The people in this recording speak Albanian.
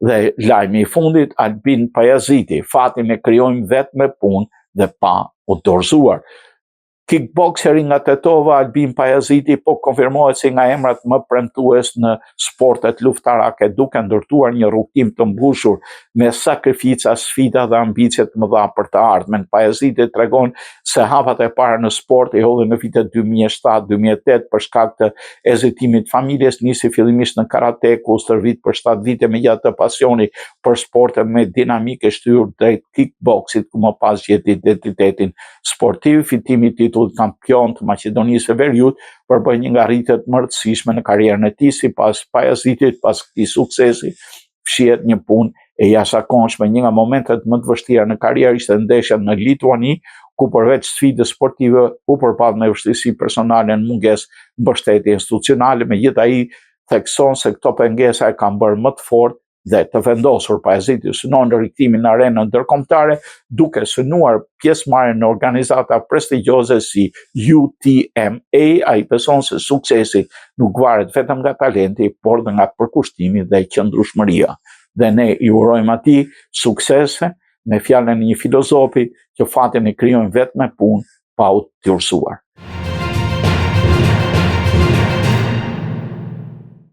Dhe lajmi i fundit, Albin Pajaziti, fatin e krijojmë vetë me punë dhe pa u dorëzuar. Kickboxeri nga Tetova, Albin Pajaziti, po konfirmohet si nga emrat më premtues në sportet luftarake, duke ndërtuar një rrugtim të mbushur me sakrifica, sfida dhe ambicie të mëdha për të ardhmen. Pajaziti tregon se hapat e para në sport i hodhi në vitet 2007-2008 për shkak të ezitimit familjes, nisi fillimisht në karate, ku u stërvit për 7 vite megjithatë të pasioni për sporte me dinamike shtyr drejt kickboxit, ku më pas gjeti identitetin sportiv. Fitimi i titullit kampion të Maqedonisë së Veriut përbëj një nga rritjet më rëndësishme në karrierën e tij. Sipas Pajazitit, pas këtij suksesi fshihet një punë e jashtëzakonshme. Një nga momentet më të vështira në karrierë ishte ndeshja në Lituani, ku përveç sfidës sportive u përball me vështirësi personale në mungesë mbështetje institucionale. Megjithatë, ai thekson se këto pengesa e kanë bërë më të fortë dhe të vendosur. Pajaziti synon në riktimin në arenën ndërkombëtare, duke synuar pjesëmarrje në organizata prestigjioze si UTMA. Ai beson se suksesi nuk varet vetëm nga talenti, por dhe nga përkushtimi dhe qëndrueshmëria. Dhe ne i urojmë atij suksese, me fjalën e një filozofi, që fatin e krijojmë vetëm me punë pa u dorëzuar.